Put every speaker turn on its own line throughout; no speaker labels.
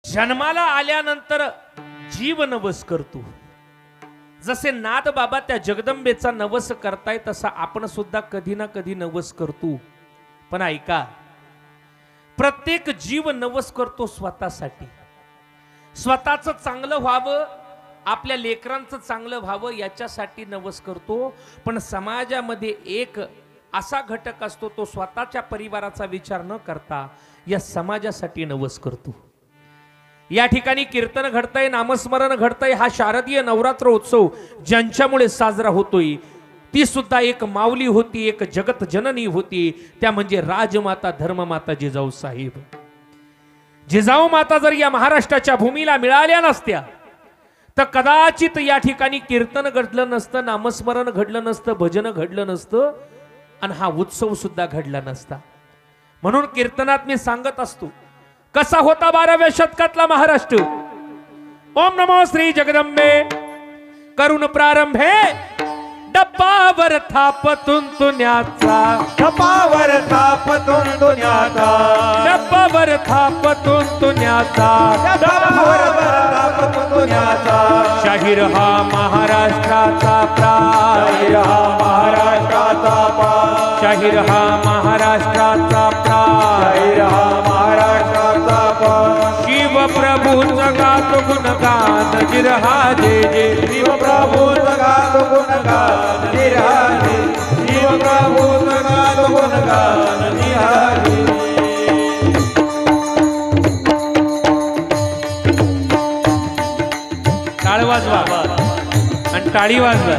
जन्माला आल्यानंतर जीव नवस करतो. जसे नाथ बाबा त्या जगदंबेचा नवस करताय तसा आपण सुद्धा कधी ना कधी नवस करतो. पण ऐका, प्रत्येक जीव नवस करतो स्वतःसाठी. स्वतःचं चांगलं व्हावं, आपल्या लेकरांचं चांगलं व्हावं याच्यासाठी नवस करतो. पण समाजामध्ये एक असा घटक असतो, तो स्वतःच्या परिवाराचा विचार न करता या समाजासाठी नवस करतो. या ठिकाणी कीर्तन घडतंय, नामस्मरण घडतंय. हा शारदीय नवरात्र उत्सव ज्यांच्यामुळे साजरा होतोय ती सुद्धा एक माऊली होती, एक जगत जननी होती. त्या म्हणजे राजमाता धर्ममाता जिजाऊ साहेब. जिजाऊ माता जर या महाराष्ट्राच्या भूमीला मिळाल्या नसत्या तर कदाचित या ठिकाणी कीर्तन घडलं नसतं, नामस्मरण घडलं नसतं, भजन घडलं नसतं आणि हा उत्सव सुद्धा घडला नसता. म्हणून कीर्तनात मी सांगत असतो, कसा होता 12व्या शतकातला महाराष्ट्र. ओम नमो श्री जगदंबे करून प्रारंभे डब्बावर थापतून तुन्याचा,
डब्बावर थापतून तुन्याचा,
डब्बावर थापतून तुन्याचा,
डब्बावर थापतून तुन्याचा.
शाहीर हा महाराष्ट्राचा प्राण,
शाहीर हा महाराष्ट्राचा प्राण,
शाहीर हा महाराष्ट्राचा प्राण,
शाहीर हा महाराष्ट्राचा प्राण.
शिव प्रभूचा गातो गुणगान जिरहा जे जे,
शिव प्रभू जगात गुणगान निराळे, शिव प्रभू जगात गुणगान निराळे.
टाळ वाजवा आणि टाळी वाजवा.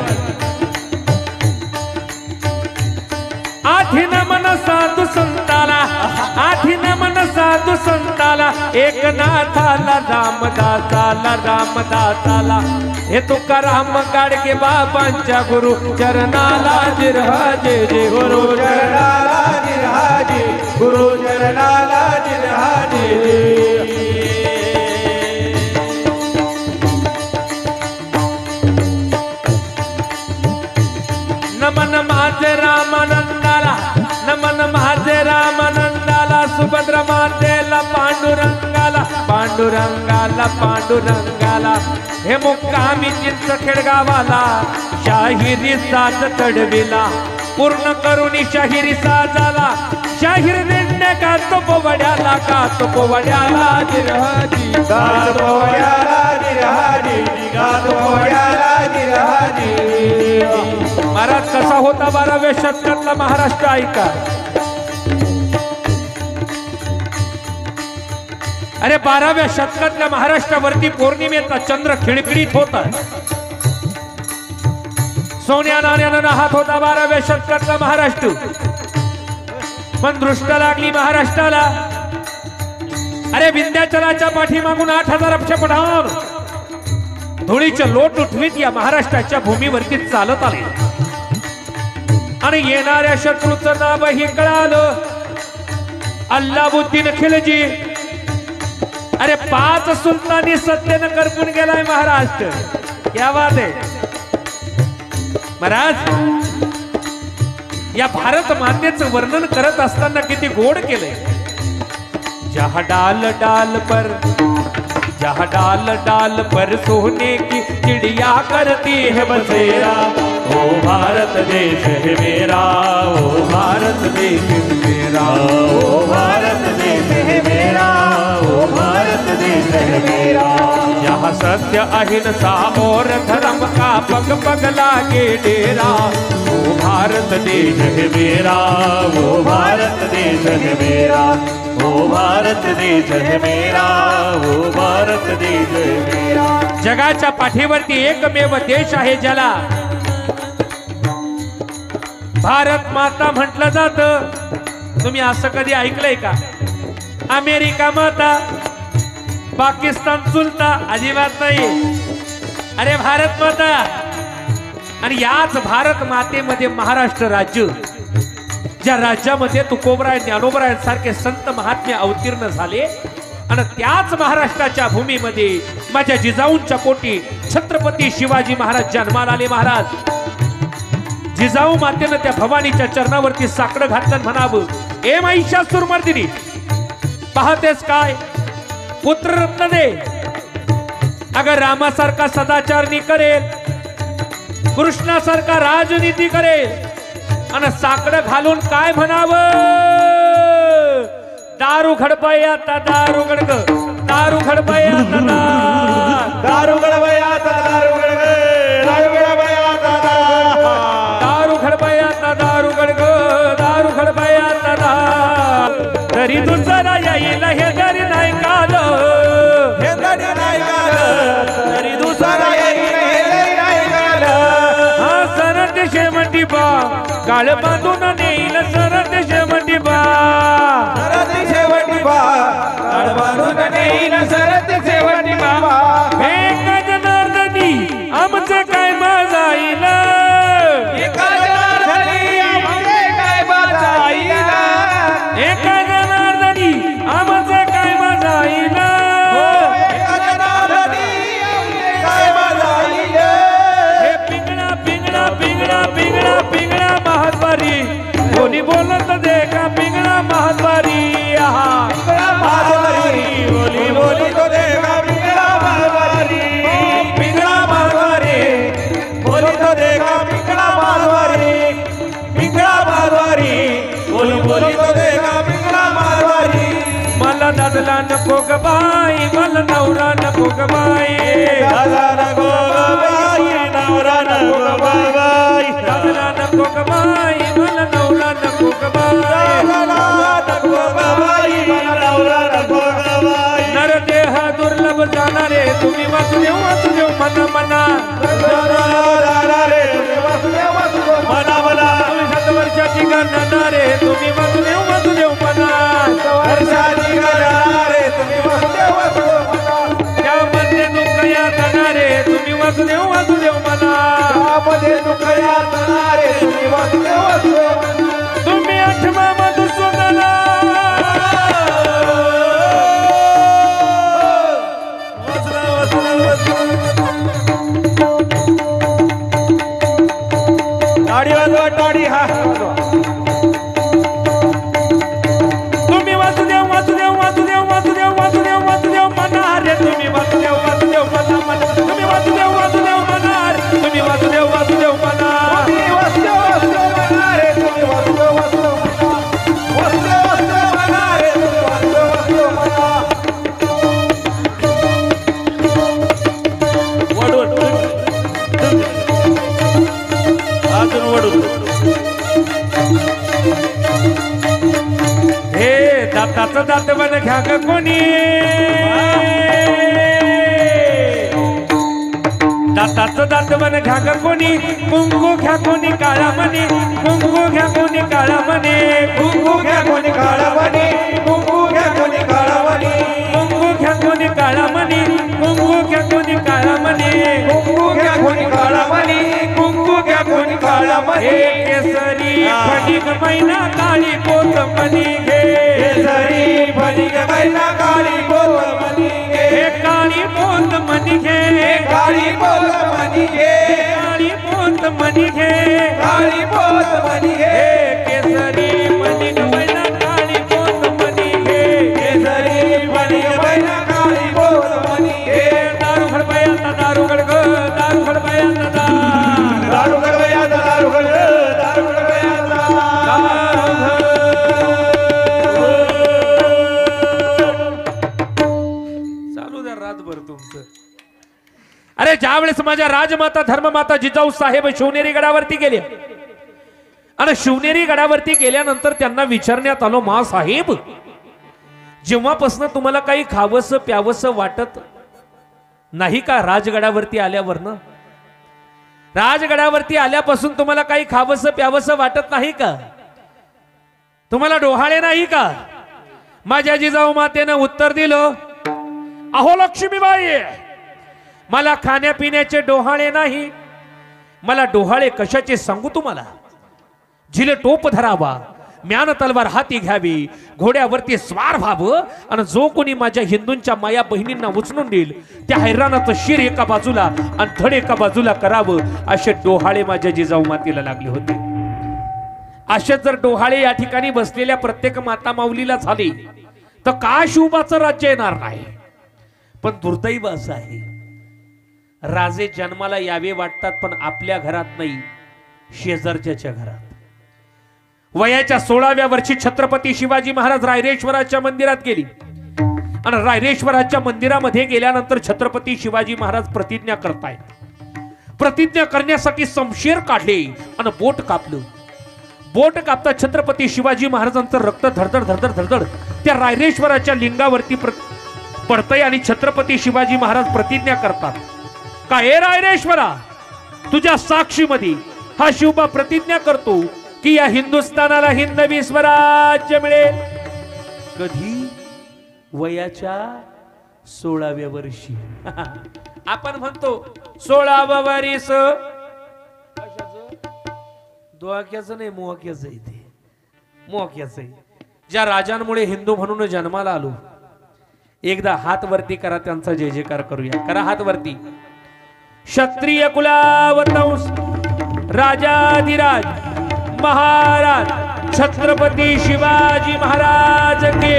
आधी नमन साधू संताला, आधी नमन साधू संताला, एकनाथाला रामदासाला, रामदासाला. हे तुकाराम गाडगे बाबांच्या गुरु चरणाला जिरहाजे जे,
गुरु चरणाला जिरहाजे, गुरु चरणाला जिरहाजे.
नमन माझे रामानंदाला, नमन माझे रामानंदाला, सुभद्रा मातेला, पांडुरंगाला, पांडुरंगाला, पांडुरंगाला. हे मुक्कामी चिंचखेड गावाला शाहिरी साज चढविला, पूर्ण करुणी शाहिरी साजाला. शाहीर दिंडे गातो पोवड्याला, गातो पोवड्याला जिरहाजी,
गातो पोवड्याला जिरहाजी, गातो पोवड्याला जिरहाजी.
महाराज कसा होता 12व्या शतकातला महाराष्ट्र ऐका. अरे 12व्या शतकातल्या महाराष्ट्रावरती पौर्णिमेचा चंद्र खिळखिळीत होता, सोन्या नाण्यानं नाहत होता 12व्या शतकातला महाराष्ट्र. पण दृष्ट लागली महाराष्ट्राला. अरे विंध्याचलाच्या पाठीमागून 8000 अब्ज पठाण धुळीचे लोट उठवीत या महाराष्ट्राच्या भूमीवरती चालत आले आणि येणाऱ्या शत्रूचं नावही कळालं, अल्लाउद्दीन खिलजी. अरे 5 सुलतानी सत्तेनं करपून गेलाय महाराष्ट्र. क्या बात आहे महाराज. या भारत मातेचं वर्णन करत असताना किती गोड केलंय. जहा डाल डाल पर, जहा डाल डाल पर सोने की चिड़िया करती है बसेरा.
ओ भारत देश है मेरा, ओ भारत देश है मेरा, ओ भारत देश है मेरा, ओ भारत देश है मेरा.
जहाँ सत्य अहिंसा और धर्म का पग पग लागे डेरा.
ओ भारत देश है मेरा, ओ भारत देश है मेरा, ओ भारत देश है मेरा, ओ भारत देश है मेरा.
जगाच्या पाठीवरती एकमेव देश आहे ज्याला भारत माता म्हटलं जातं. तुम्ही असं कधी ऐकलंय का? अमेरिका माता, पाकिस्तान चुलता, अजिबात नाही. अरे भारत माता. आणि याच भारत मातेमध्ये महाराष्ट्र राज्य, ज्या राज्यामध्ये तुकोबराय, ज्ञानोबराय सारखे संत महात्मे अवतीर्ण झाले आणि त्याच महाराष्ट्राच्या भूमीमध्ये माझ्या जिजाऊंच्या पोटी छत्रपती शिवाजी महाराज जन्माला आले. महाराज जिजाऊ मातेनं त्या भवानीच्या चरणावरती साकडं घातलं म्हणावं, ए महिषासुरमर्दिनी पाहतेस काय पुत्ररत्न दे. अगर रामासारखा सदाचारनी करेल, कृष्णासारखा राजनीती करेल आणि साकडं घालून काय म्हणावं, दारू खडपाय आता दारू गडग, दारू खडपाय आता
दारू गडबय आता दारू गडग, दारू गडबय आता
दारू खडपाय आता दारू गडग, दारू खडपाय आता तरी दुसरा येईल हे जरी नाही काल,
हे तरी नाही काल,
तरी दुसरा
येईल हे तरी नाही काल.
हा सरत शेवटी बा काळ बांधून नेईल, सरत शेवटी बा
सरत शेवटी बा काळ बांधून नेईल, सरत शेवटी बा.
एका जनार्दनी आमचे काय माझाईल,
एका जनार्दनी आमचे काय बाजाईल,
एका जनार्दनी आमचे काय माझाईल,
एका जनार्दनी आमचे काय बाजाईल.
हे पिंगळा पिंगळा पिंगळा पिंगळा पिंगळा महाद्वारी, कोणी बोलत दे का पिंगळा महाद्वारी,
पिंगळा महाद्वारी, बोली बोली तो देगा पिंगळा महाद्वारी, पिंगळा महाद्वारी, बोली तो देगा पिंगळा महाद्वारी, पिंगळा महाद्वारी, बोली बोली तो देगा पिंगळा महाद्वारी.
मला दादला नको ग बाई, मला नवरा नको ग बाई,
दादा नको ग बाई, नवरा नको ग बाई,
दादला नको ग बाई, मला नवरा नको ग बाई,
दादा नको ग बाई, मला नवरा नको ग बाई.
नर देह दुर्लभ जाणारे तुम्ही वासुदेव वासुदेव मना मना,
मना मना
तुम्ही 7 वर्षाची गणणारे तुम्ही वासुदेव वासुदेव मना,
वर्षाची गणारे तुम्ही वासुदेव वासुदेव मना.
त्यामध्ये दुःख या जाणारे तुम्ही वासुदेव वासुदेव मना,
त्यामध्ये दुःख यात जाणारे तुम्ही वासुदेव वासुदेव मना.
तुम्ही 8वा मधुसूदना,
टाळी वाजवा टाळी हा.
तुम्ही वासुदेव वासुदेव वासुदेव वासुदेव वासुदेव वासुदेव मना रे, तुम्ही वासुदेव वासुदेव मना मना, तुम्ही वासुदेव वासुदेव मना रे, तुम्ही वासुदेव वासुदेव मना,
तुम्ही वासुदेव वासुदेव मना रे, तुम्ही वासुदेव वासुदेव मना, वासुदेव वासुदेव मना रे, तुम्ही वासुदेव वासुदेव मना. वडून अजून वडून
हे दाताचं दात बन घ्या ग कोणी, दाताचं दात बन घ्या ग कोणी, कुंकू घ्या कोणी काळा मनी, कुंकू घ्या कोणी काळा मनी,
कुंकू घ्या कोणी काळा मणी, कुंकू घ्या कोणी काळा मणी,
कुंकू घ्या कोणी काळा मनी, कुंकू घ्या कोणी काळा मनी,
कुंकू घ्या कोणी काळा मणी, कुंकू घ्या कोणी काळा मणी.
हे केसरी फणीक मैना काळी पोत मनी घे,
केसरी फणीक मैना काळी पोत मणी घे,
हे काळी पोत मनी घे,
काळी पोत मणी घे,
काळी पोत मनी घे,
काळी पोत मणी घे,
हे केसरी फणीक मैना काळी पोत मनी घे,
केसरी फणीक मैना काळी पोत मणी घे.
हे दारू खडपाय आता दारू गडग, दारू खडपाय आता
दारू गडबया दारू गड, दारू गडबया
चालू द्या रातभर तुमचं. अरे ज्या वेळेस माझ्या राजमाता धर्ममाता जिजाऊ साहेब शिवनेरी गडावरती गेले आणि शिवनेरी गडावरती गेल्यानंतर त्यांना विचारण्यात आलो, मा साहेब जेव्हापासून तुम्हाला काही खावस प्यावस वाटत नाही का राजगडावरती आल्यावरनं, राजगडावरती आल्यापासून तुम्हाला काही खावस प्यावस वाटत नाही का, तुम्हाला डोहाळे नाही का. माझ्या जिजाऊ मातेनं उत्तर दिलं, अहो लक्ष्मीबाई मला खाण्यापिण्याचे डोहाळे नाही, मला डोहाळे कशाचे सांगू तुम्हाला. झिले टोप धरावा, म्यान तलवार हाती घ्यावी, घोड्यावरती स्वार व्हावं आणि जो कोणी माझ्या हिंदूंच्या माया बहिणींना उचलून देईल त्या हैराणाचं शिर एका बाजूला आणि धड एका बाजूला करावं, असे डोहाळे माझ्या जिजाऊ मातेला लागले होते. असे जर डोहाळे या ठिकाणी बसलेल्या प्रत्येक माता माऊलीला झाले तर का शिवबाचं राज्य येणार नाही. पण दुर्दैव असं आहे, राजे जन्माला यावे वाटतात पण आपल्या घरात नाही, शेजारच्या घरात. वयाच्या 16व्या वर्षी छत्रपती शिवाजी महाराज रायरेश्वराच्या मंदिरात गेली आणि रायरेश्वराच्या मंदिरामध्ये गेल्यानंतर छत्रपती शिवाजी महाराज प्रतिज्ञा करतायत. प्रतिज्ञा करण्यासाठी शमशेर काढले आणि बोट कापलं. बोट कापता छत्रपती शिवाजी महाराजांचं रक्त धडधड धडधड धडधड त्या रायरेश्वराच्या लिंगावरती पडतंय आणि छत्रपती शिवाजी महाराज प्रतिज्ञा करतात, काय रायरेश्वरा, तुझ्या साक्षीमध्ये हा शिवबा प्रतिज्ञा करतो की या हिंदुस्थानाला हिंदवी स्वराज्य मिळेल. कधी? वयाच्या 16व्या वर्षी. आपण म्हणतो 16वा वर्ष, दोहाक्याचं नाही, मोहक्याचं आहे ते, मोहक्याचं आहे. ज्या राजांमुळे हिंदू म्हणून जन्माला आलो, एकदा हात वरती करा, त्यांचा जय जयकार करूया. करा हात वरती. क्षत्रिय कुलावतंस राजाधिराज महाराज छत्रपती शिवाजी महाराज के,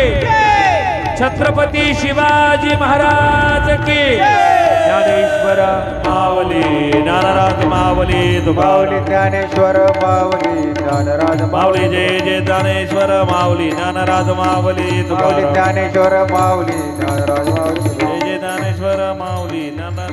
छत्रपती शिवाजी महाराज के. ज्ञानेश्वर
माऊली ज्ञानराज माऊली
माऊली ज्ञानेश्वर माऊली ज्ञानराज
माऊली जय जय ज्ञानेश्वर माऊली ज्ञानराज माऊली
माऊली ज्ञानेश्वर माऊली ज्ञानराज माऊली
जय जय ज्ञानेश्वर माऊली ज्ञानराज